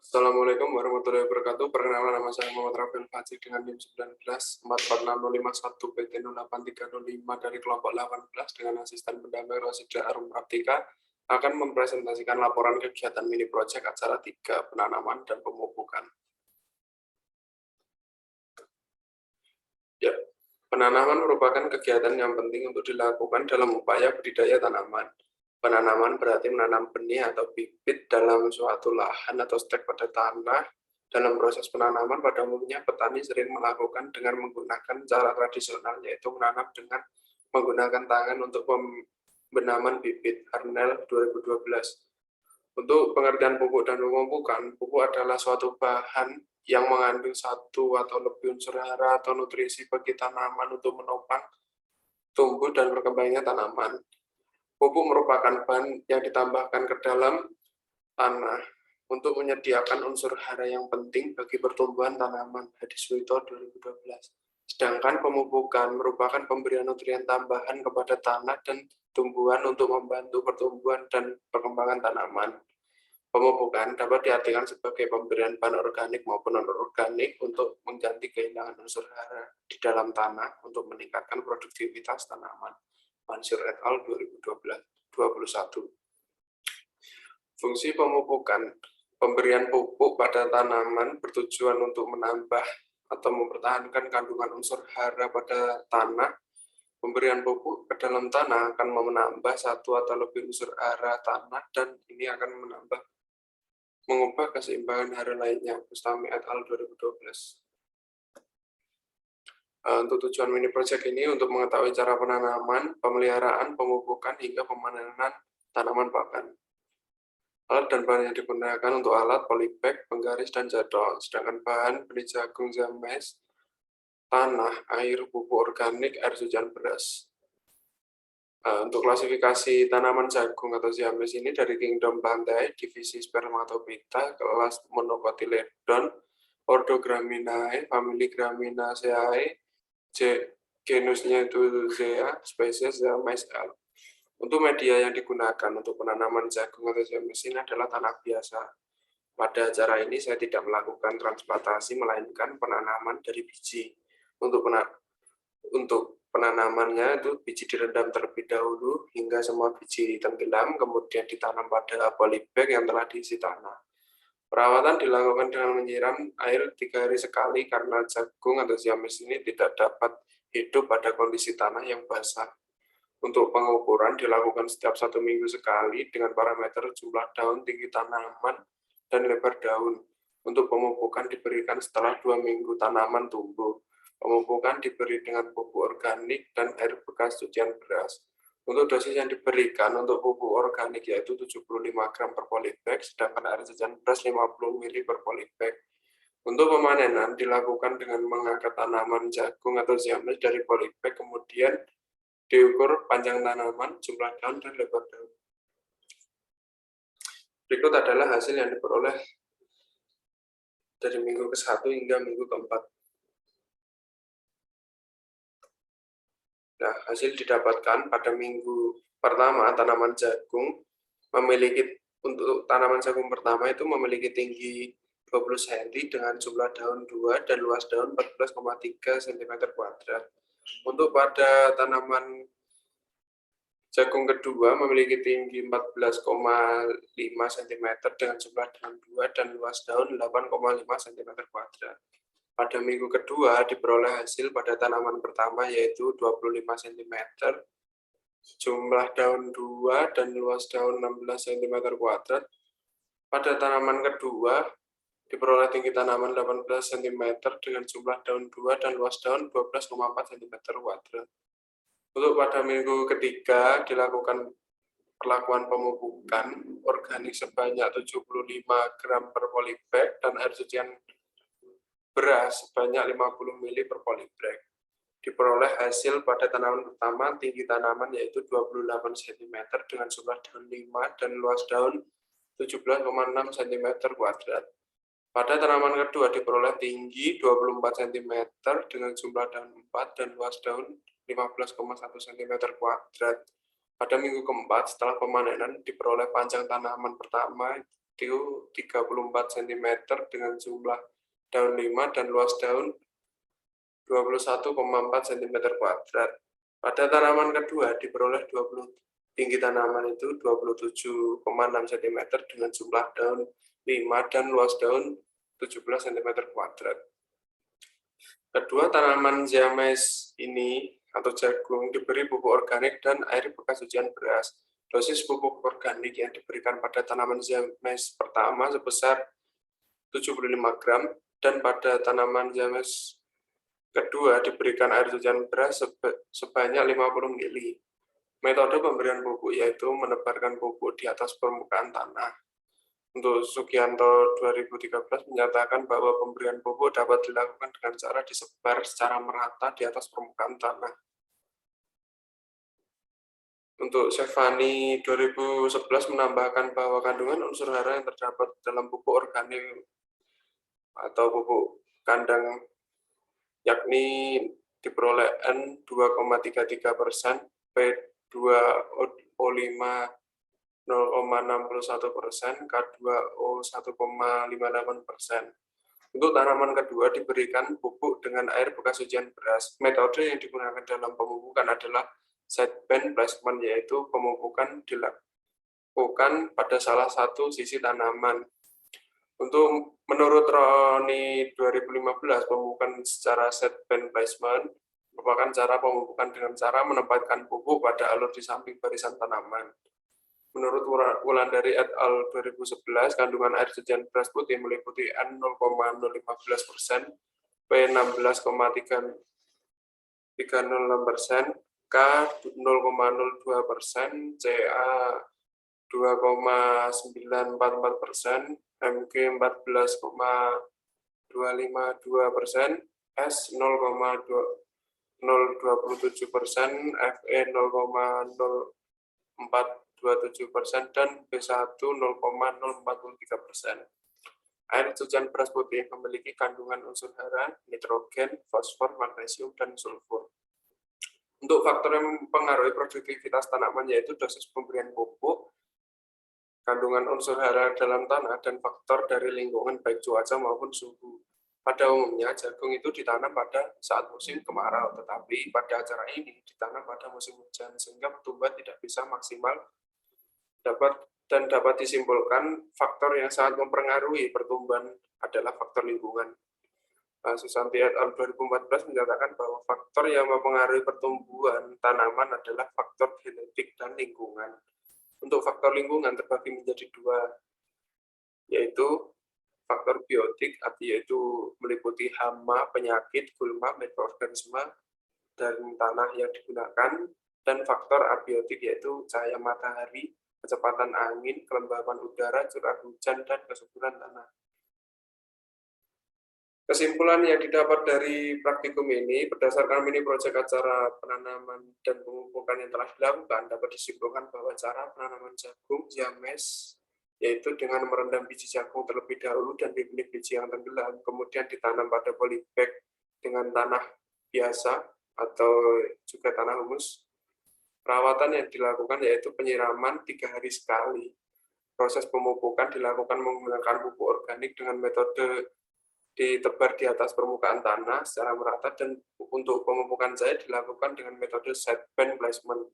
Assalamualaikum warahmatullahi wabarakatuh. Perkenalkan, nama saya Muhammad Rafael Fajri dengan NIM 19 PT 08305 dari kelompok 18 dengan asisten pendamping Rosida Arum Praptika akan mempresentasikan laporan kegiatan mini project acara 3 penanaman dan pemupukan. Ya, penanaman merupakan kegiatan yang penting untuk dilakukan dalam upaya budidaya tanaman. Penanaman berarti menanam benih atau bibit dalam suatu lahan atau stek pada tanah. Dalam proses penanaman, pada umumnya petani sering melakukan dengan menggunakan cara tradisional, yaitu menanam dengan menggunakan tangan untuk pembenaman bibit. Harnell 2012. Untuk pengertian pupuk dan pemupukan, pupuk adalah suatu bahan yang mengandung satu atau lebih unsur hara atau nutrisi bagi tanaman untuk menopang tumbuh dan berkembangnya tanaman. Pupuk merupakan bahan yang ditambahkan ke dalam tanah untuk menyediakan unsur hara yang penting bagi pertumbuhan tanaman. Hadisuito 2012. Sedangkan pemupukan merupakan pemberian nutrien tambahan kepada tanah dan tumbuhan untuk membantu pertumbuhan dan perkembangan tanaman. Pemupukan dapat diartikan sebagai pemberian bahan organik maupun non-organik untuk mengganti kehilangan unsur hara di dalam tanah untuk meningkatkan produktivitas tanaman. Mansur et al. 2021. Fungsi pemupukan, pemberian pupuk pada tanaman bertujuan untuk menambah atau mempertahankan kandungan unsur hara pada tanah. Pemberian pupuk ke dalam tanah akan menambah satu atau lebih unsur hara tanah dan ini akan mengubah keseimbangan hara lainnya. Bustami et al. 2012. Untuk tujuan mini project ini untuk mengetahui cara penanaman, pemeliharaan, pemupukan, hingga pemanenan tanaman pakan. Alat dan bahan yang digunakan untuk alat polybag, penggaris, dan jadwal. Sedangkan bahan benih jagung, zames, tanah, air, pupuk organik, air hujan, beras. Untuk klasifikasi tanaman jagung atau zames ini dari kingdom plantae, divisi spermatophyta, kelas Monocotyledon, ordo Graminae, famili Graminaceae, genusnya itu Zea, spesies Zames L. Untuk media yang digunakan untuk penanaman jagung atau zames ini adalah tanah biasa. Pada acara ini saya tidak melakukan transplantasi, melainkan penanaman dari biji. Untuk penanamannya itu biji direndam terlebih dahulu hingga semua biji tenggelam, kemudian ditanam pada polybag yang telah diisi tanah. Perawatan dilakukan dengan menyiram air 3 hari sekali karena jagung atau zames ini tidak dapat hidup pada kondisi tanah yang basah. Untuk pengukuran dilakukan setiap 1 minggu sekali dengan parameter jumlah daun, tinggi tanaman, dan lebar daun. Untuk pemupukan diberikan setelah 2 minggu tanaman tumbuh. Pemupukan diberi dengan pupuk organik dan air bekas cucian beras. Untuk dosis yang diberikan untuk pupuk organik yaitu 75 gram per polybag, sedangkan air cucian beras 50 ml per polybag. Untuk pemanenan dilakukan dengan mengangkat tanaman jagung atau zames dari polybag, kemudian diukur panjang tanaman, jumlah daun, dan lebar daun. Berikut adalah hasil yang diperoleh dari minggu ke-1 hingga minggu ke-4. Nah, hasil didapatkan pada minggu pertama tanaman jagung untuk tanaman jagung pertama itu memiliki tinggi 20 cm dengan jumlah daun 2 dan luas daun 14,3 cm². Untuk pada tanaman jagung kedua memiliki tinggi 14,5 cm dengan jumlah daun 2 dan luas daun 8,5 cm². Pada minggu kedua diperoleh hasil pada tanaman pertama yaitu 25 cm, jumlah daun 2 dan luas daun 16 cm². Pada tanaman kedua diperoleh tinggi tanaman 18 cm dengan jumlah daun 2 dan luas daun 12,4 cm². Untuk pada minggu ketiga dilakukan perlakuan pemupukan organik sebanyak 75 gram per polybag dan air cucian beras sebanyak 50 ml per polybag. Diperoleh hasil pada tanaman pertama tinggi tanaman yaitu 28 cm dengan jumlah daun 5 dan luas daun 17,6 cm². Pada tanaman kedua diperoleh tinggi 24 cm dengan jumlah daun 4 dan luas daun 15,1 cm². Pada minggu keempat setelah pemanenan diperoleh panjang tanaman pertama itu 34 cm dengan jumlah daun 5 dan luas daun 21,4 cm kuadrat. Pada tanaman kedua diperoleh 20 tinggi tanaman itu 27,6 cm dengan jumlah daun 5 dan luas daun 17 cm kuadrat. Kedua tanaman Ziames ini atau jagung diberi pupuk organik dan air bekas cucian beras. Dosis pupuk organik yang diberikan pada tanaman Ziames pertama sebesar 75 gram dan pada tanaman Ziames kedua diberikan air cucian beras sebanyak 50 ml. Metode pemberian pupuk yaitu menebarkan pupuk di atas permukaan tanah. Untuk Sugianto 2013 menyatakan bahwa pemberian pupuk dapat dilakukan dengan cara disebar secara merata di atas permukaan tanah. Untuk Stefani 2011 menambahkan bahwa kandungan unsur hara yang terdapat dalam pupuk organik atau pupuk kandang yakni diperoleh N2,33%, P2O5 0,61%, K2O 1,58%. Untuk tanaman kedua diberikan pupuk dengan air bekas cucian beras. Metode yang digunakan dalam pemupukan adalah sideband placement, yaitu pemupukan dilakukan pada salah satu sisi tanaman. Untuk menurut Roni 2015, pemupukan secara sideband placement merupakan cara pemupukan dengan cara menempatkan pupuk pada alur di samping barisan tanaman. Menurut Wulandari et al. 2011, kandungan air cucian beras putih meliputi N0,015%, P16,306%, K 0,02%, Ca 2,944%, Mg 14,252%, S 0,027%, Fe 0,0427%, dan B1 0,043%. Air cucian beras putih memiliki kandungan unsur hara, nitrogen, fosfor, magnesium, dan sulfur. Untuk faktor yang mempengaruhi produktivitas tanaman yaitu dosis pemberian pupuk, kandungan unsur hara dalam tanah, dan faktor dari lingkungan baik cuaca maupun suhu. Pada umumnya, jagung itu ditanam pada saat musim kemarau, tetapi pada acara ini ditanam pada musim hujan, sehingga pertumbuhan tidak bisa maksimal dapat disimpulkan faktor yang sangat mempengaruhi pertumbuhan adalah faktor lingkungan. Susanti et al. 2014 menyatakan bahwa faktor yang mempengaruhi pertumbuhan tanaman adalah faktor genetik dan lingkungan. Untuk faktor lingkungan terbagi menjadi dua, yaitu faktor biotik, yaitu meliputi hama, penyakit, gulma, mikroorganisme, dan tanah yang digunakan, dan faktor abiotik yaitu cahaya matahari, kecepatan angin, kelembaban udara, curah hujan, dan kesuburan tanah. Kesimpulan yang didapat dari praktikum ini, berdasarkan mini proyek acara penanaman dan pemupukan yang telah dilakukan, dapat disimpulkan bahwa cara penanaman jagung Ziames, yaitu dengan merendam biji jagung terlebih dahulu dan dipilih biji yang tenggelam, kemudian ditanam pada polybag dengan tanah biasa atau juga tanah humus. Perawatan yang dilakukan yaitu penyiraman 3 hari sekali. Proses pemupukan dilakukan menggunakan pupuk organik dengan metode ditebar di atas permukaan tanah secara merata, dan untuk pemupukan cair dilakukan dengan metode sideband placement.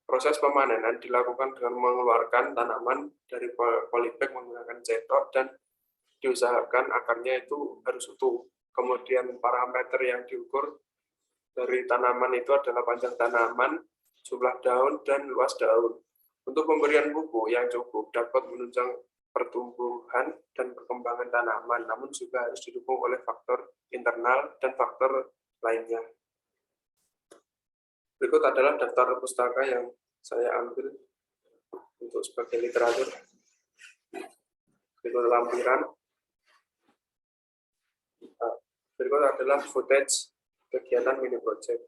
Proses pemanenan dilakukan dengan mengeluarkan tanaman dari polybag menggunakan cetok dan diusahakan akarnya itu harus utuh. Kemudian parameter yang diukur dari tanaman itu adalah panjang tanaman, jumlah daun, dan luas daun. Untuk pemberian pupuk yang cukup dapat menunjang pertumbuhan dan perkembangan tanaman, namun juga harus didukung oleh faktor internal dan faktor lainnya. Berikut adalah daftar pustaka yang saya ambil untuk sebagai literatur. Berikut lampiran. Berikut adalah footage kegiatan mini project.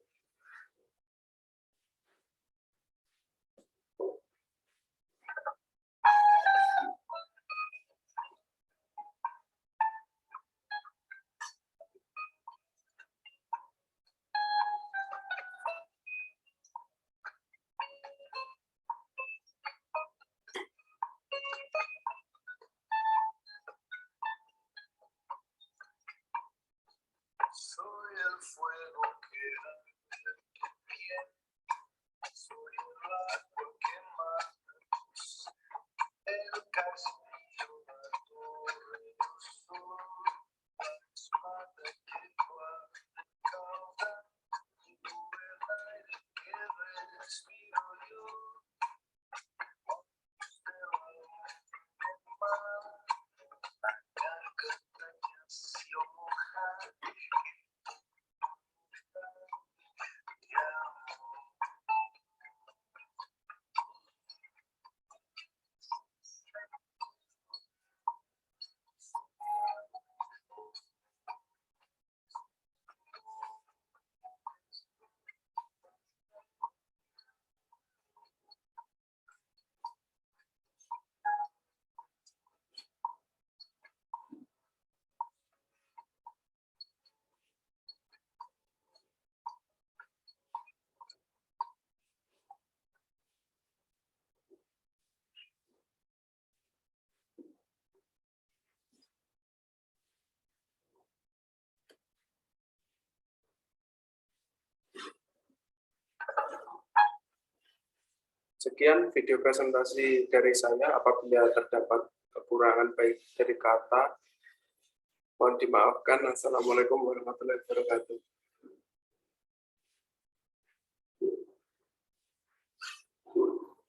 Sekian video presentasi dari saya. Apabila terdapat kekurangan baik dari kata, mohon dimaafkan. Assalamualaikum warahmatullahi wabarakatuh.